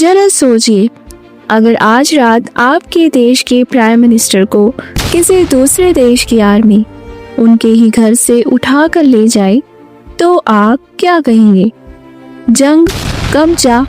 जरा सोचिए, अगर आज रात आपके देश के प्राइम मिनिस्टर को किसी दूसरे देश की आर्मी उनके ही घर से उठा कर ले जाए तो आप क्या कहेंगे? जंग, कब्जा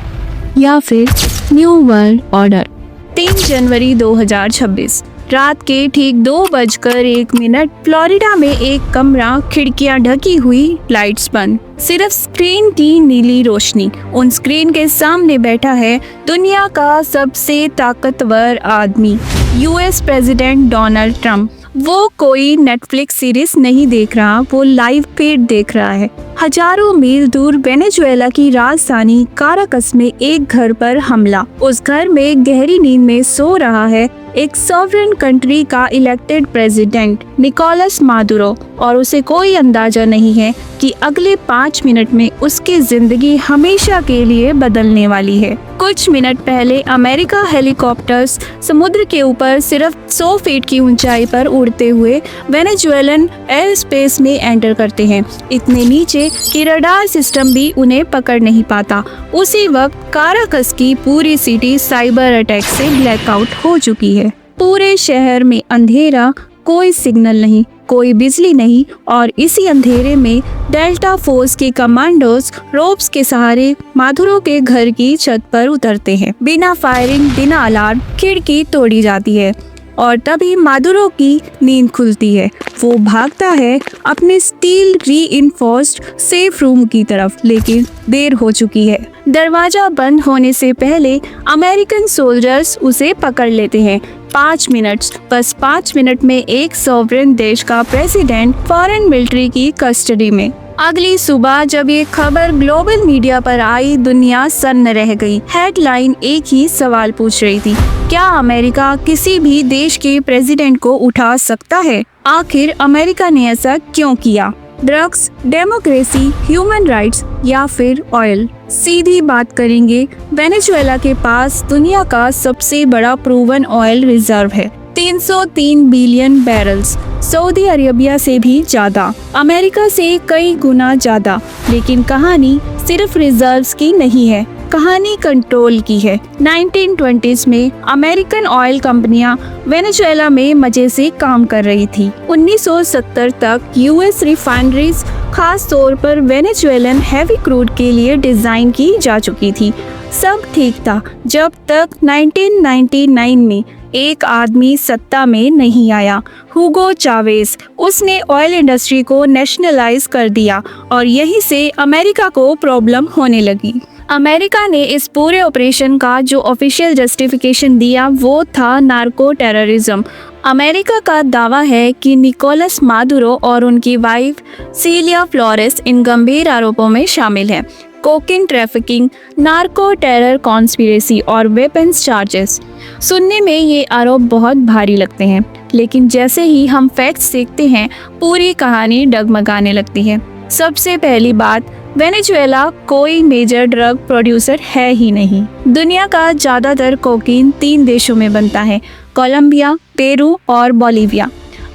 या फिर न्यू वर्ल्ड ऑर्डर? 3 जनवरी 2026 रात के ठीक 2:01 फ्लोरिडा में एक कमरा, खिड़कियां ढकी हुई, लाइट्स बंद, सिर्फ स्क्रीन की नीली रोशनी। उन स्क्रीन के सामने बैठा है दुनिया का सबसे ताकतवर आदमी, यूएस प्रेसिडेंट डोनाल्ड ट्रंप। वो कोई नेटफ्लिक्स सीरीज नहीं देख रहा, वो लाइव फीड देख रहा है। हजारों मील दूर वेनेजुएला की राजधानी काराकस में एक घर पर हमला। उस घर में गहरी नींद में सो रहा है एक सॉवरेन कंट्री का इलेक्टेड प्रेसिडेंट निकोलस मादुरो, और उसे कोई अंदाजा नहीं है कि अगले 5 मिनट में उसकी जिंदगी हमेशा के लिए बदलने वाली है। कुछ मिनट पहले अमेरिका हेलीकॉप्टर्स समुद्र के ऊपर सिर्फ 100 फीट की ऊंचाई पर उड़ते हुए वेनेजुएलन एयर स्पेस में एंटर करते हैं, इतने नीचे कि रडार सिस्टम भी उन्हें पकड़ नहीं पाता। उसी वक्त काराकस की पूरी सिटी साइबर अटैक से ब्लैकआउट हो चुकी है। पूरे शहर में अंधेरा, कोई सिग्नल नहीं, कोई बिजली नहीं, और इसी अंधेरे में डेल्टा फोर्स के कमांडोज रोप्स के सहारे माधुरो के घर की छत पर उतरते हैं। बिना फायरिंग, बिना अलार्म खिड़की तोड़ी जाती है और तभी माधुरो की नींद खुलती है। वो भागता है अपने स्टील रीइंफोर्स्ड सेफ रूम की तरफ, लेकिन देर हो चुकी है। दरवाजा बंद होने से पहले अमेरिकन सोल्जर्स उसे पकड़ लेते हैं। 5 मिनट, बस 5 मिनट में एक सॉवरेन देश का प्रेसिडेंट फॉरेन मिलिट्री की कस्टडी में। अगली सुबह जब ये खबर ग्लोबल मीडिया पर आई, दुनिया सन्न रह गई। हेडलाइन एक ही सवाल पूछ रही थी, क्या अमेरिका किसी भी देश के प्रेसिडेंट को उठा सकता है? आखिर अमेरिका ने ऐसा क्यों किया? ड्रग्स, डेमोक्रेसी, ह्यूमन राइट्स या फिर ऑयल? सीधी बात करेंगे, वेनेजुएला के पास दुनिया का सबसे बड़ा प्रूवन ऑयल रिजर्व है, 303 बिलियन बैरल्स, सऊदी अरेबिया से भी ज्यादा, अमेरिका से कई गुना ज्यादा। लेकिन कहानी सिर्फ रिजर्व्स की नहीं है, कहानी कंट्रोल की है। 1920s में अमेरिकन ऑयल कंपनियां वेनेजुएला में मजे से काम कर रही थी। 1970 तक यूएस रिफाइनरीज खास तौर पर वेनेजुएलन हैवी क्रूड के लिए डिजाइन की जा चुकी थी। सब ठीक था जब तक 1999 में एक आदमी सत्ता में नहीं आया, हुगो चावेज। उसने ऑयल इंडस्ट्री को नेशनलाइज कर दिया और यहीं से अमेरिका को प्रॉब्लम होने लगी। अमेरिका ने इस पूरे ऑपरेशन का जो ऑफिशियल जस्टिफिकेशन दिया वो था नार्को टेररिज्म। अमेरिका का दावा है कि निकोलस मादुरो और उनकी वाइफ सीलिया फ्लोरेस इन गंभीर आरोपों में शामिल है। Cocaine trafficking, narco terror conspiracy और वेपन्स चार्जेस। सुनने में ये आरोप बहुत भारी लगते हैं, लेकिन जैसे ही हम फैक्ट्स देखते हैं पूरी कहानी डगमगाने लगती है। सबसे पहली बात, वेनेजुएला कोई मेजर ड्रग प्रोड्यूसर है ही नहीं। दुनिया का ज़्यादातर कोकीन 3 देशों में बनता है, कोलंबिया, पेरू और बोलिविया।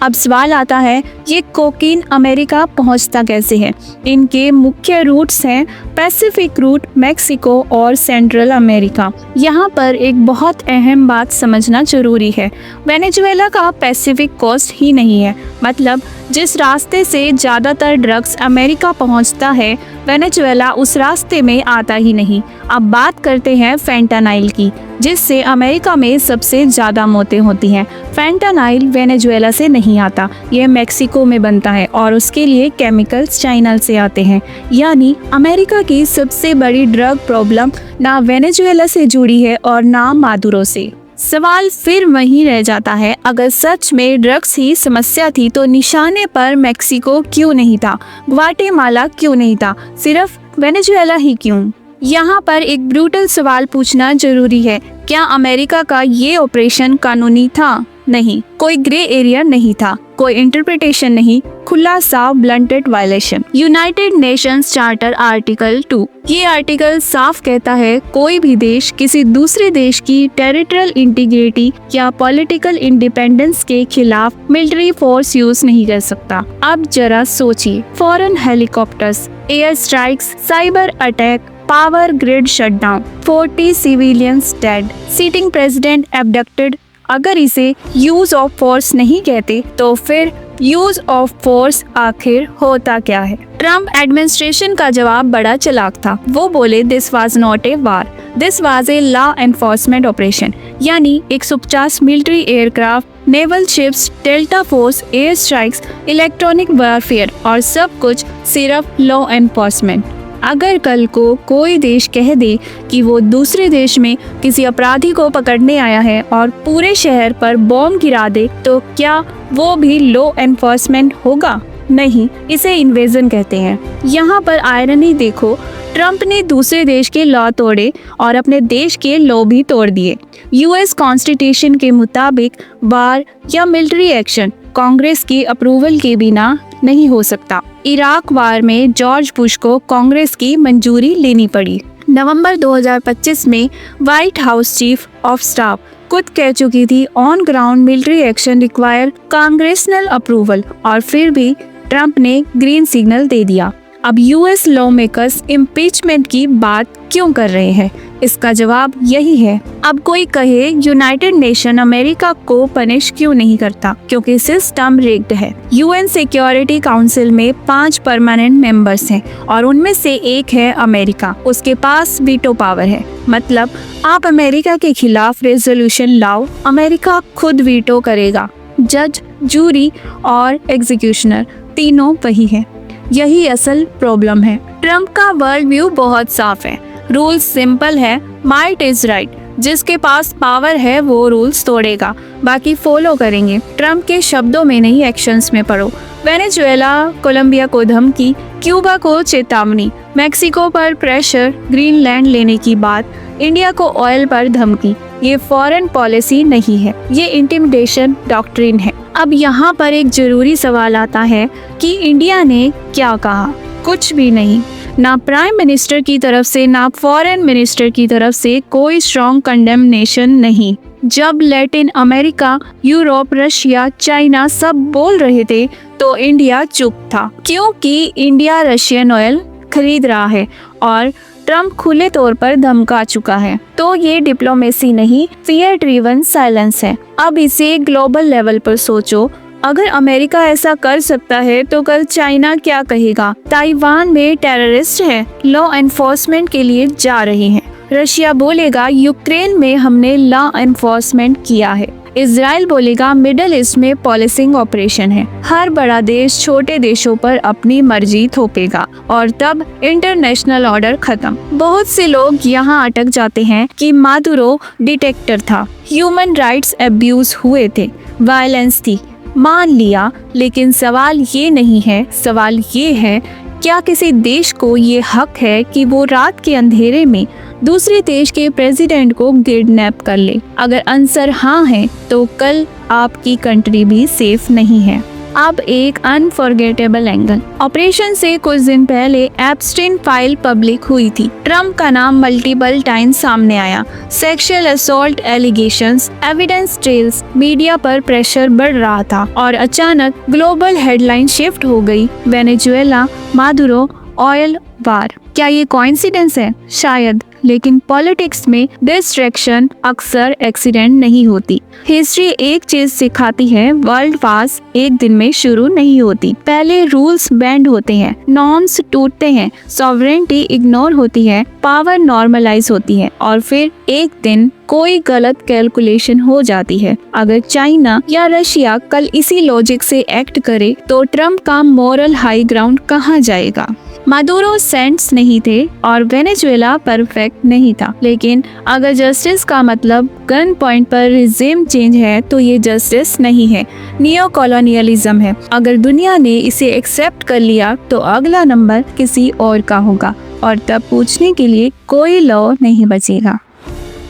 अब सवाल आता है, ये कोकीन अमेरिका पहुंचता कैसे है? इनके मुख्य रूट्स हैं पैसिफिक रूट, मेक्सिको और सेंट्रल अमेरिका। यहाँ पर एक बहुत अहम बात समझना जरूरी है, वेनेजुएला का पैसिफिक कोस्ट ही नहीं है। मतलब जिस रास्ते से ज़्यादातर ड्रग्स अमेरिका पहुँचता है, वेनेजुएला उस रास्ते में आता ही नहीं। अब बात करते हैं फेंटानाइल की, जिससे अमेरिका में सबसे ज़्यादा मौतें होती हैं। फेंटानाइल वेनेजुएला से नहीं आता, यह मेक्सिको में बनता है और उसके लिए केमिकल्स चाइना से आते हैं। यानी अमेरिका की सबसे बड़ी ड्रग प्रॉब्लम ना वेनेजुएला से जुड़ी है और ना मादुरो से। सवाल फिर वहीं रह जाता है, अगर सच में ड्रग्स ही समस्या थी तो निशाने पर मेक्सिको क्यों नहीं था, ग्वाटेमाला क्यों नहीं था, सिर्फ वेनेजुएला ही क्यों? यहाँ पर एक ब्रूटल सवाल पूछना जरूरी है, क्या अमेरिका का ये ऑपरेशन कानूनी था? नहीं, कोई ग्रे एरिया नहीं था, कोई इंटरप्रिटेशन नहीं, खुला साफ blunted violation. United Nations charter article 2, ये आर्टिकल साफ कहता है कोई भी देश किसी दूसरे देश की टेरिटोरियल इंटीग्रिटी या पॉलिटिकल इंडिपेंडेंस के खिलाफ मिलिट्री फोर्स यूज नहीं कर सकता। अब जरा सोचिए, foreign helicopters, air strikes, cyber attack, power grid shutdown, 40 civilians dead, sitting president abducted. अगर इसे यूज ऑफ फोर्स नहीं कहते तो फिर यूज ऑफ फोर्स आखिर होता क्या है? ट्रम्प एडमिनिस्ट्रेशन का जवाब बड़ा चालाक था। वो बोले this was not a war, this was a law enforcement operation, यानी 150 military aircraft, naval ships, delta force, air strikes, electronic warfare और सब कुछ सिर्फ लॉ एनफोर्समेंट। अगर कल को कोई देश कह दे कि वो दूसरे देश में किसी अपराधी को पकड़ने आया है और पूरे शहर पर बॉम्ब गिरा दे, तो क्या वो भी लॉ एनफोर्समेंट होगा? नहीं, इसे इन्वेजन कहते हैं। यहाँ पर आयरनी देखो, ट्रम्प ने दूसरे देश के लॉ तोड़े और अपने देश के लॉ भी तोड़ दिए। यूएस कॉन्स्टिट्यूशन के मुताबिक वार या मिलिट्री एक्शन कांग्रेस की अप्रूवल के बिना नहीं हो सकता। इराक वार में जॉर्ज बुश को कांग्रेस की मंजूरी लेनी पड़ी। नवंबर 2025 में white house chief of staff खुद कह चुकी थी on ground military action require congressional approval, और फिर भी ट्रम्प ने ग्रीन सिग्नल दे दिया। अब यूएस लॉ मेकर्स इम्पीचमेंट की बात क्यों कर रहे हैं? इसका जवाब यही है। अब कोई कहे यूनाइटेड नेशन अमेरिका को पनिश क्यों नहीं करता? क्योंकि सिस्टम रिग्ड है। यूएन सिक्योरिटी काउंसिल में 5 परमानेंट मेंबर्स हैं और उनमें से एक है अमेरिका। उसके पास वीटो पावर है, मतलब आप अमेरिका के खिलाफ रेजोल्यूशन लाओ, अमेरिका खुद वीटो करेगा। जज, जूरी और एग्जीक्यूशनर तीनों वही है। यही असल प्रॉब्लम है। ट्रम्प का वर्ल्ड व्यू बहुत साफ है। रूल सिंपल है, माइट इज राइट। जिसके पास पावर है वो रूल्स तोड़ेगा, बाकी फॉलो करेंगे। ट्रम्प के शब्दों में नहीं, एक्शंस में पढ़ो। वेनेजुएला, कोलंबिया को धमकी, क्यूबा को चेतावनी, मैक्सिको पर प्रेशर, ग्रीनलैंड लेने की बात, इंडिया को ऑयल पर धमकी। ये फॉरेन पॉलिसी नहीं है, ये इंटिमिडेशन डॉक्ट्रिन है। अब यहाँ पर एक जरूरी सवाल आता है कि इंडिया ने क्या कहा? कुछ भी नहीं। ना प्राइम मिनिस्टर की तरफ से ना फॉरेन मिनिस्टर की तरफ से कोई स्ट्रॉन्ग कंडेमनेशन नहीं। जब Latin America, Europe, Russia, China सब बोल रहे थे तो इंडिया चुप था, क्योंकि इंडिया रशियन ऑयल खरीद रहा है और ट्रम्प खुले तौर पर धमका चुका है। तो ये डिप्लोमेसी नहीं, फियर ड्रिवन साइलेंस है। अब इसे ग्लोबल लेवल पर सोचो, अगर अमेरिका ऐसा कर सकता है तो कल चाइना क्या कहेगा? ताइवान में टेररिस्ट है, लॉ एनफोर्समेंट के लिए जा रहे हैं। रशिया बोलेगा यूक्रेन में हमने लॉ एनफोर्समेंट किया है। इजराइल बोलेगा मिडिल ईस्ट में पॉलिसिंग ऑपरेशन है। हर बड़ा देश छोटे देशों पर अपनी मर्जी थोपेगा और तब इंटरनेशनल ऑर्डर खत्म। बहुत से लोग यहाँ अटक जाते हैं कि मादुरो डिक्टेटर था, ह्यूमन राइट्स अब्यूज हुए थे, वायलेंस थी, मान लिया। लेकिन सवाल ये नहीं है, सवाल ये है क्या किसी देश को ये हक है कि वो रात के अंधेरे में दूसरे देश के प्रेसिडेंट को किडनैप कर ले? अगर आंसर हाँ है तो कल आपकी कंट्री भी सेफ नहीं है। अब एक अनफॉरगेटेबल एंगल। ऑपरेशन से कुछ दिन पहले एप्स्टीन फाइल पब्लिक हुई थी। ट्रम्प का नाम मल्टीपल टाइम सामने आया। Sexual assault allegations, evidence trails, media पर प्रेशर बढ़ रहा था और अचानक ग्लोबल हेडलाइन शिफ्ट हो गई। वेनेजुएला, मादुरो, ऑयल वार। क्या ये कोइंसिडेंस है? शायद, लेकिन पॉलिटिक्स में डिस्ट्रैक्शन अक्सर एक्सीडेंट नहीं होती। हिस्ट्री एक चीज सिखाती है, वर्ल्ड वार्स एक दिन में शुरू नहीं होती। पहले रूल्स बेंड होते हैं, नॉर्म्स टूटते हैं, सॉवरेनिटी इग्नोर होती है, पावर नॉर्मलाइज होती है और फिर एक दिन कोई गलत कैलकुलेशन हो जाती है। अगर चाइना या रशिया कल इसी लॉजिक से एक्ट करे तो ट्रम्प का मॉरल हाई ग्राउंड कहाँ जाएगा? मादुरो सेंट्स नहीं थे और वेनेजुएला परफेक्ट नहीं था, लेकिन अगर जस्टिस का मतलब गन पॉइंट पर रिजीम चेंज है तो ये जस्टिस नहीं है, नियो कॉलोनियलिज्म है। अगर दुनिया ने इसे एक्सेप्ट कर लिया तो अगला नंबर किसी और का होगा और तब पूछने के लिए कोई लॉ नहीं बचेगा।